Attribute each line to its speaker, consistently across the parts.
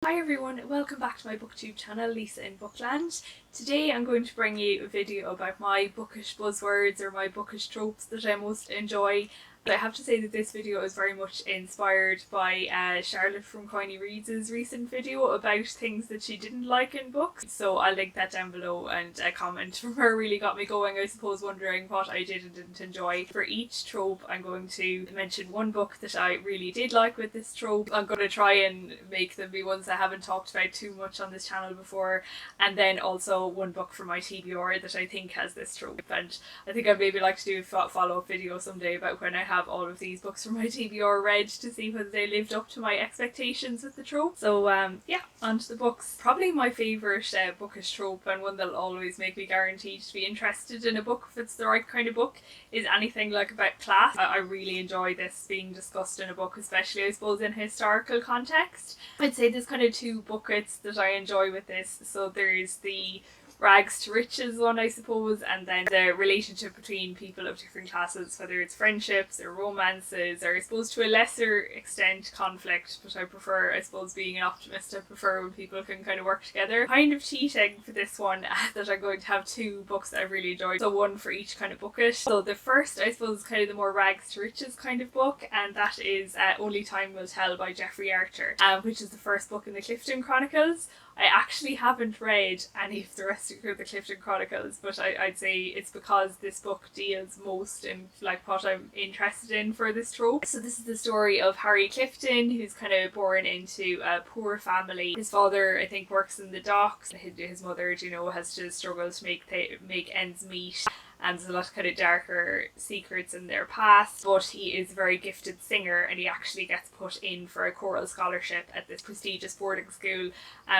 Speaker 1: Hi everyone, welcome back to my booktube channel, Lisa in Bookland. Today I'm going to bring you a video about my bookish buzzwords or my bookish tropes that I most enjoy. I have to say that this video is very much inspired by Charlotte from Coiny Reads' recent video about things that she didn't like in books. So I'll link that down below, and a comment from her really got me going, I suppose, wondering what I did and didn't enjoy. For each trope I'm going to mention one book that I really did like with this trope. I'm going to try and make them be ones I haven't talked about too much on this channel before, and then also one book from my TBR that I think has this trope. And I think I'd maybe like to do a follow-up video someday about when I have all of these books from my TBR read to see whether they lived up to my expectations with the trope. So yeah, on to the books. Probably my favourite bookish trope, and one that'll always make me guaranteed to be interested in a book if it's the right kind of book, is anything like about class. I really enjoy this being discussed in a book, especially I suppose in a historical context. I'd say there's kind of two buckets that I enjoy with this. So there's the rags to riches one, I suppose, and then the relationship between people of different classes, whether it's friendships or romances, or I suppose to a lesser extent conflict, but I prefer, I suppose, being an optimist, I prefer when people can kind of work together. Kind of cheating for this one that I'm going to have two books that I really enjoyed, so one for each kind of bookish. So the first, I suppose, is kind of the more rags to riches kind of book, and that is Only Time Will Tell by Jeffrey Archer, which is the first book in the Clifton Chronicles. I actually haven't read any of the rest of the Clifton Chronicles, but I'd say it's because this book deals most in like what I'm interested in for this trope. So this is the story of Harry Clifton, who's kind of born into a poor family. His father, I think, works in the docks. His mother, you know, has to struggle to make ends meet. And there's a lot of kind of darker secrets in their past, but he is a very gifted singer, and he actually gets put in for a choral scholarship at this prestigious boarding school,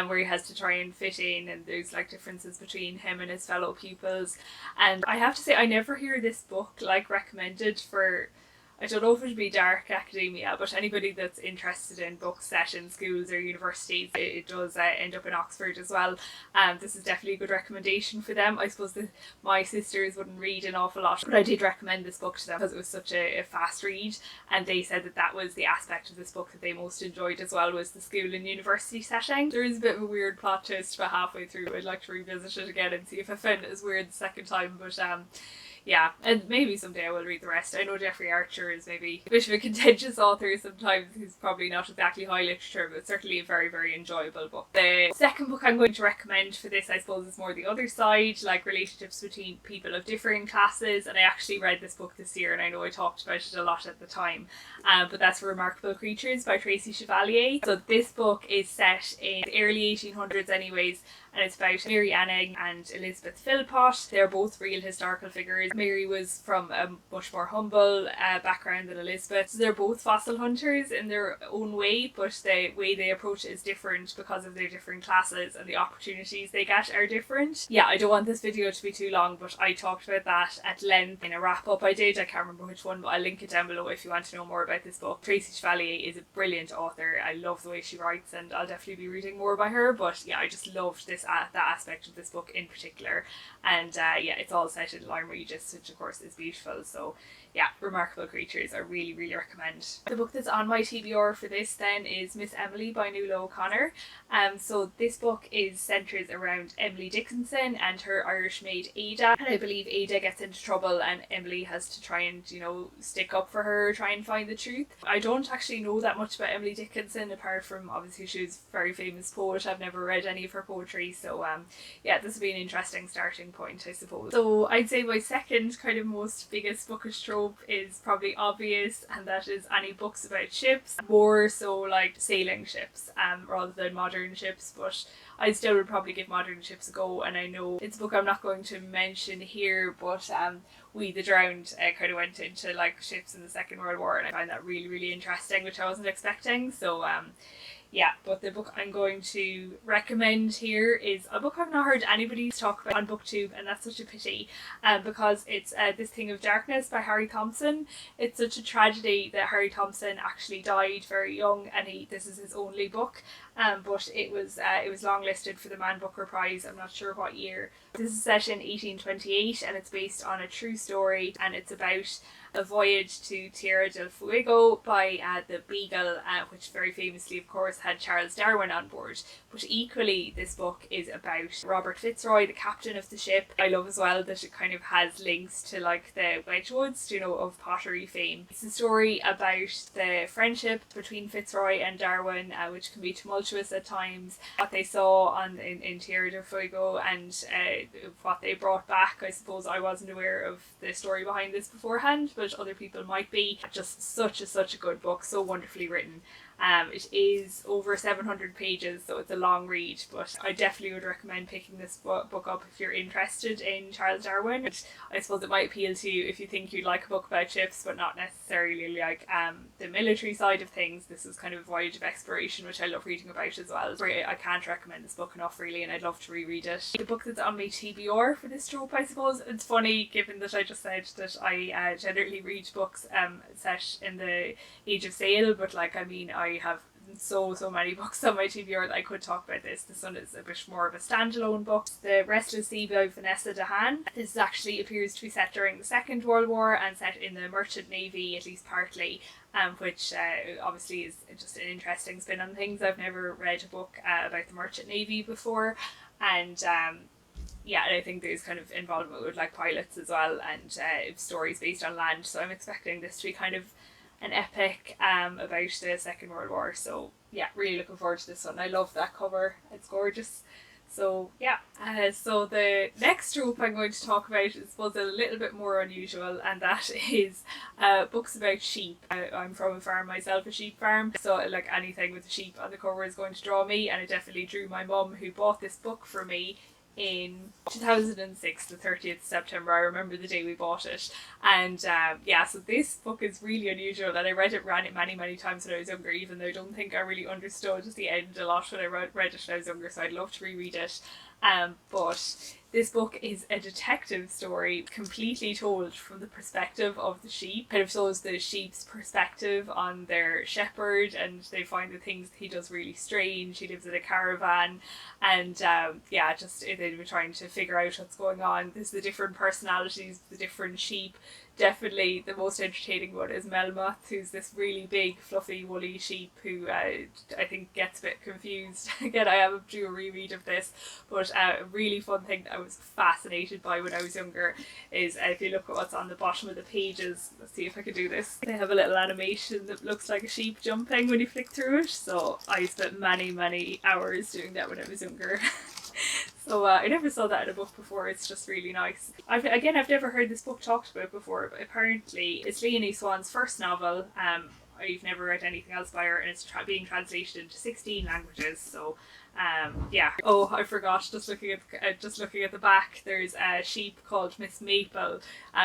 Speaker 1: where he has to try and fit in, and there's like differences between him and his fellow pupils. And I have to say, I never hear this book like recommended for, I don't know if it would be dark academia, but anybody that's interested in books set in schools or universities. It does end up in Oxford as well. This is definitely a good recommendation for them. I suppose that my sisters wouldn't read an awful lot, but I did recommend this book to them because it was such a fast read, and they said that that was the aspect of this book that they most enjoyed as well, was the school and university setting. There is a bit of a weird plot twist, but halfway through I'd like to revisit it again and see if I found it as weird the second time, but yeah, and maybe someday I will read the rest. I know Jeffrey Archer is maybe a bit of a contentious author sometimes. He's probably not exactly high literature, but certainly a very, very enjoyable book. The second book I'm going to recommend for this, I suppose, is more the other side, like relationships between people of differing classes, and I actually read this book this year, and I know I talked about it a lot at the time, but that's Remarkable Creatures by Tracey Chevalier. So this book is set in the early 1800s anyways, and it's about Mary Anning and Elizabeth Philpott. They're both real historical figures. Mary was from a much more humble background than Elizabeth. So they're both fossil hunters in their own way, but the way they approach it is different because of their different classes, and the opportunities they get are different. Yeah, I don't want this video to be too long, but I talked about that at length in a wrap up I did. I can't remember which one, but I'll link it down below if you want to know more about this book. Tracey Chevalier is a brilliant author. I love the way she writes, and I'll definitely be reading more by her, but yeah, I just loved this that aspect of this book in particular. And yeah, it's all set in Lyme Regis, which of course is beautiful. So yeah, Remarkable Creatures I really, really recommend. The book that's on my TBR for this then is Miss Emily by Nuala O'Connor. So this book centres around Emily Dickinson and her Irish maid Ada, and I believe Ada gets into trouble and Emily has to try and, you know, stick up for her, try and find the truth. I don't actually know that much about Emily Dickinson, apart from obviously she was a very famous poet. I've never read any of her poetry, so yeah, this would be an interesting starting point, I suppose. So I'd say my second kind of most biggest bookish trope is probably obvious, and that is any books about ships, more so like sailing ships rather than modern ships, but I still would probably give modern ships a go. And I know it's a book I'm not going to mention here, but We the Drowned kind of went into like ships in the Second World War, and I find that really, really interesting, which I wasn't expecting. So yeah, but the book I'm going to recommend here is a book I've not heard anybody talk about on BookTube, and that's such a pity, because it's This Thing of Darkness by Harry Thompson. It's such a tragedy that Harry Thompson actually died very young, and this is his only book. but it was longlisted for the Man Booker Prize. I'm not sure what year. This is set in 1828 and it's based on a true story, and it's about a voyage to Tierra del Fuego by the Beagle, which very famously, of course, had Charles Darwin on board. But equally, this book is about Robert Fitzroy, the captain of the ship. I love as well that it kind of has links to like the Wedgwoods, you know, of pottery fame. It's a story about the friendship between Fitzroy and Darwin, which can be tumultuous at times, what they saw in Tierra del Fuego, and what they brought back. I suppose I wasn't aware of the story behind this beforehand, but other people might be. Just such a good book, so wonderfully written. It is over 700 pages, so it's a long read, but I definitely would recommend picking this book up if you're interested in Charles Darwin. I suppose it might appeal to you if you think you'd like a book about ships, but not necessarily like the military side of things. This is kind of a voyage of exploration, which I love reading about as well. I can't recommend this book enough, really, and I'd love to reread it. The book that's on my TBR for this trope, I suppose, it's funny given that I just said that I generally read books set in the age of sail, but like, I mean, I have so many books on my TBR that I could talk about this. This one is a bit more of a standalone book. The Restless by Vanessa de Haan. This actually appears to be set during the Second World War and set in the Merchant Navy, at least partly, which obviously is just an interesting spin on things. I've never read a book about the Merchant Navy before, and yeah, and I think there's kind of involvement with like pilots as well, and stories based on land, so I'm expecting this to be kind of an epic about the Second World War. So yeah, really looking forward to this one. I love that cover, it's gorgeous. So yeah, so the next trope I'm going to talk about is a little bit more unusual, and that is books about sheep. I'm from a farm myself, a sheep farm, so like anything with a sheep on the cover is going to draw me, and it definitely drew my mum, who bought this book for me in 2006, the 30th September. I remember the day we bought it, and yeah, so this book is really unusual, and I read it many times when I was younger, even though I don't think I really understood the end a lot when I read it when I was younger, so I'd love to reread it. But this book is a detective story completely told from the perspective of the sheep. Kind of shows the sheep's perspective on their shepherd, and they find the things that he does really strange. He lives in a caravan, and yeah, just they were trying to figure out what's going on. There's the different personalities, the different sheep. Definitely the most entertaining one is Melmoth, who's this really big, fluffy, woolly sheep who I think gets a bit confused. Again, I am due a reread of this, but a really fun thing that I was fascinated by when I was younger is if you look at what's on the bottom of the pages, let's see if I can do this. They have a little animation that looks like a sheep jumping when you flick through it, so I spent many hours doing that when I was younger. So I never saw that in a book before. It's just really nice. I've never heard this book talked about before, but apparently it's Leonie Swann's first novel. I've never read anything else by her, and it's being translated into 16 languages. So yeah. Oh, I forgot. Just looking at the back, there's a sheep called Miss Maple,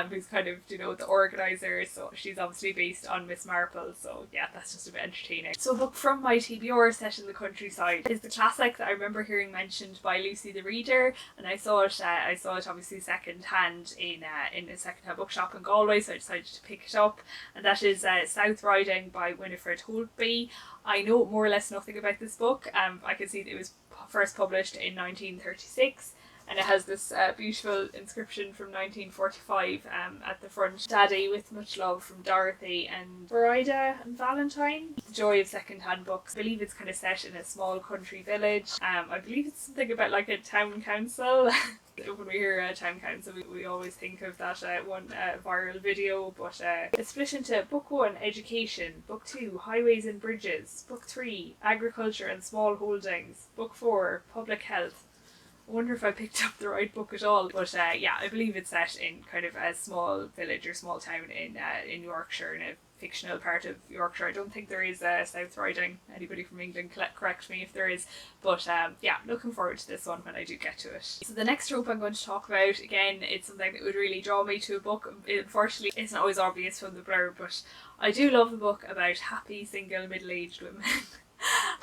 Speaker 1: who's kind of, you know, the organizer. So she's obviously based on Miss Marple. So yeah, that's just a bit entertaining. So a book from my TBR set in the countryside is the classic that I remember hearing mentioned by Lucy the Reader, and I saw it obviously second hand in a second hand bookshop in Galway, so I decided to pick it up, and that is South Riding by Winifred Holtby. I know more or less nothing about this book. I can see that it was first published in 1936, and it has this beautiful inscription from 1945 at the front. Daddy, with much love from Dorothy and Verida and Valentine. The joy of second-hand books. I believe it's kind of set in a small country village. I believe it's something about like a town council. When we hear town council, we always think of that one viral video, but it's split into Book 1, Education, Book 2, Highways and Bridges, Book 3, Agriculture and Small Holdings, Book 4, Public Health. I wonder if I picked up the right book at all, but yeah, I believe it's set in kind of a small village or small town in Yorkshire, in a fictional part of Yorkshire. I don't think there is South Riding. Anybody from England, correct me if there is, but yeah, looking forward to this one when I do get to it. So the next trope I'm going to talk about, again, it's something that would really draw me to a book. Unfortunately, it's not always obvious from the blurb, but I do love a book about happy single middle-aged women.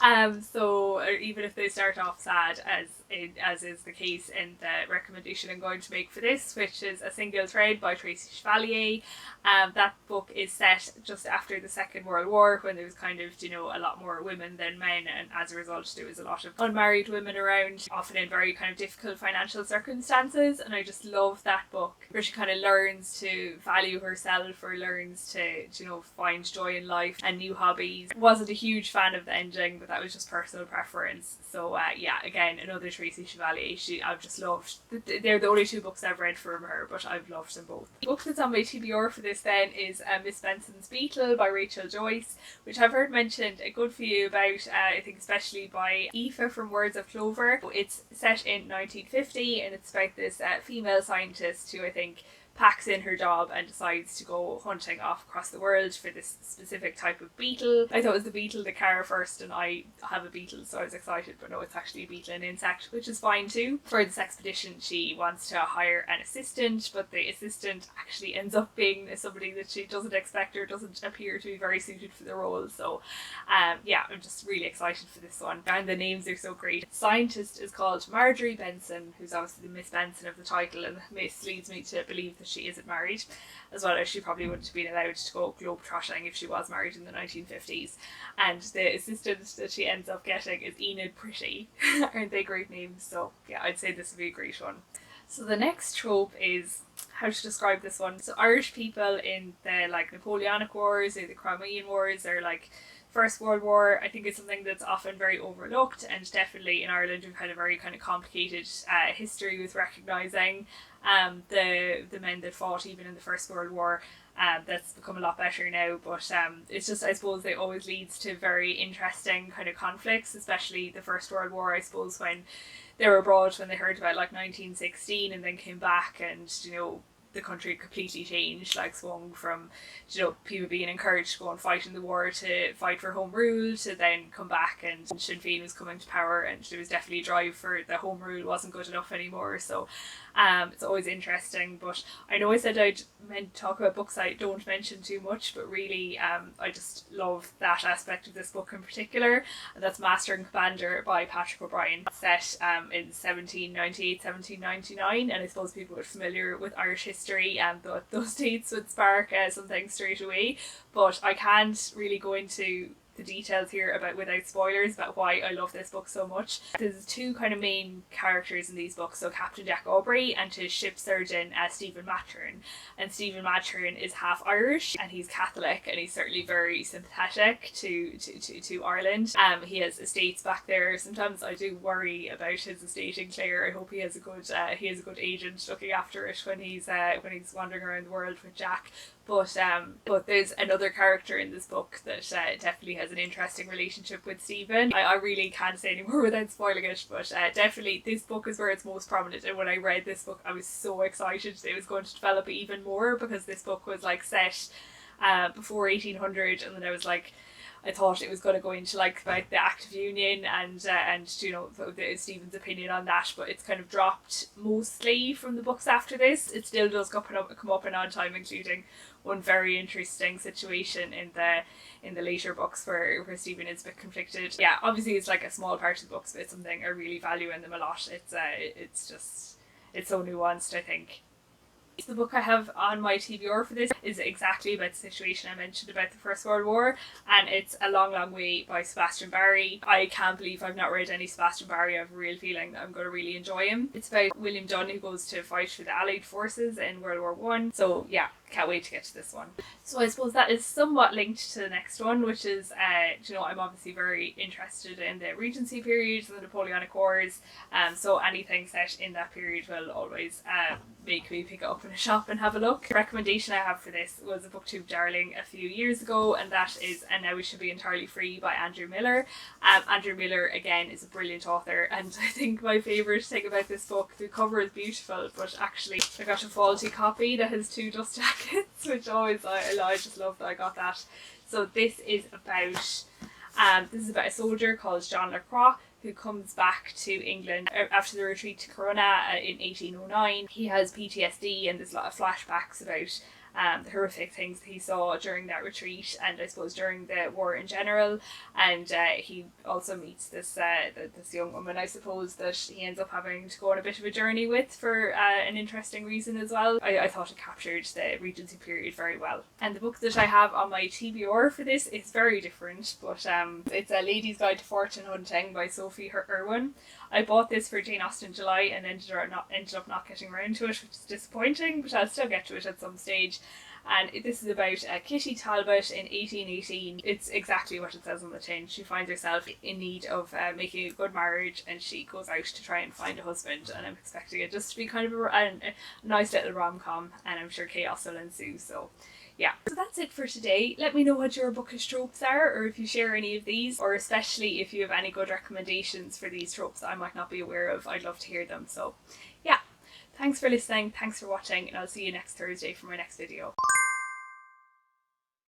Speaker 1: So even if they start off sad, as is the case in the recommendation I'm going to make for this, which is A Single Thread by Tracey Chevalier. That book is set just after the Second World War, when there was kind of, you know, a lot more women than men, and as a result there was a lot of unmarried women around, often in very kind of difficult financial circumstances. And I just love that book, where she kind of learns to value herself, or learns to, you know, find joy in life and new hobbies. Wasn't a huge fan of the ending, but that was just personal preference. So yeah, again, another Tracey Chevalier. I've just loved. They're the only two books I've read from her, but I've loved them both. The book that's on my TBR for this then is Miss Benson's Beetle by Rachel Joyce, which I've heard mentioned a good few about, I think especially by Aoife from Words of Clover. It's set in 1950, and it's about this female scientist who I think packs in her job and decides to go hunting off across the world for this specific type of beetle. I thought it was the beetle the car first, and I have a beetle, so I was excited, but no, it's actually a beetle, an insect, which is fine too. For this expedition she wants to hire an assistant, but the assistant actually ends up being somebody that she doesn't expect, or doesn't appear to be very suited for the role. So yeah, I'm just really excited for this one, and the names are so great. The scientist is called Marjorie Benson, who's obviously the Miss Benson of the title, and Miss leads me to believe that she isn't married, as well as she probably wouldn't have been allowed to go globe-trotting if she was married in the 1950s. And the assistant that she ends up getting is Enid Pretty. Aren't they great names? So yeah, I'd say this would be a great one. So the next trope is, how to describe this one? So Irish people in the like Napoleonic Wars or the Crimean Wars, or like First World War, I think it's something that's often very overlooked, and definitely in Ireland we've had a very kind of complicated history with recognising the men that fought even in the First World War. That's become a lot better now, but it's just, I suppose, it always leads to very interesting kind of conflicts, especially the First World War, I suppose, when they were abroad, when they heard about like 1916 and then came back, and, you know, the country completely changed, like swung from, you know, people being encouraged to go and fight in the war to fight for home rule, to then come back and Sinn Féin was coming to power, and there was definitely a drive for the home rule wasn't good enough anymore. So it's always interesting. But I know I said I'd meant to talk about books I don't mention too much, but really I just love that aspect of this book in particular, and that's Master and Commander by Patrick O'Brien, set in 1798, 1799, and I suppose people are familiar with Irish history, and those dates would spark something straight away, but I can't really go into the details here about without spoilers about why I love this book so much. There's two kind of main characters in these books, so Captain Jack Aubrey and his ship surgeon Stephen Maturin. And Stephen Maturin is half Irish and he's Catholic, and he's certainly very sympathetic to Ireland. He has estates back there. Sometimes I do worry about his estate in Clare. I hope he has a good agent looking after it when he's wandering around the world with Jack. But there's another character in this book that definitely has an interesting relationship with Stephen. I really can't say any more without spoiling it, but definitely this book is where it's most prominent. And when I read this book, I was so excited that it was going to develop even more, because this book was like set before 1800, and then I was like, I thought it was going to go into like about the Act of Union and you know, Stephen's opinion on that, but it's kind of dropped mostly from the books after this. It still does come up in odd time, including one very interesting situation in the later books where Stephen is a bit conflicted. Yeah, obviously it's like a small part of the books, but it's something I really value in them a lot. It's so nuanced, I think. The book I have on my TBR for this is exactly about the situation I mentioned about the First World War, and it's A Long Long Way by Sebastian Barry. I can't believe I've not read any Sebastian Barry. I have a real feeling that I'm going to really enjoy him. It's about William Dunne, who goes to fight for the Allied forces in World War One. So yeah, can't wait to get to this one. So I suppose that is somewhat linked to the next one, which is, you know, I'm obviously very interested in the Regency period, the Napoleonic Wars, so anything set in that period will always make me pick it up in a shop and have a look. The recommendation I have for this was a booktube darling a few years ago, and that is And Now We Should Be Entirely Free by Andrew Miller. Andrew Miller, again, is a brilliant author, and I think my favourite thing about this book, the cover is beautiful, but actually I got a faulty copy that has two dust jackets, which always, I just love that I got that. So this is about a soldier called John Lacroix, who comes back to England after the retreat to Corunna in 1809. He has PTSD, and there's a lot of flashbacks about the horrific things that he saw during that retreat, and I suppose during the war in general. And he also meets this this young woman, I suppose, that he ends up having to go on a bit of a journey with for an interesting reason as well. I thought it captured the Regency period very well. And the book that I have on my TBR for this is very different, but it's A Lady's Guide to Fortune Hunting by Sophie Irwin. I bought this for Jane Austen July and ended up not getting around to it, which is disappointing, but I'll still get to it at some stage. And this is about Kitty Talbot in 1818. It's exactly what it says on the tin. She finds herself in need of making a good marriage, and she goes out to try and find a husband, and I'm expecting it just to be kind of a nice little rom-com, and I'm sure chaos will ensue. So yeah, so that's it for today. Let me know what your bookish tropes are, or if you share any of these, or especially if you have any good recommendations for these tropes that I might not be aware of. I'd love to hear them. So yeah, thanks for listening, thanks for watching, and I'll see you next Thursday for my next video.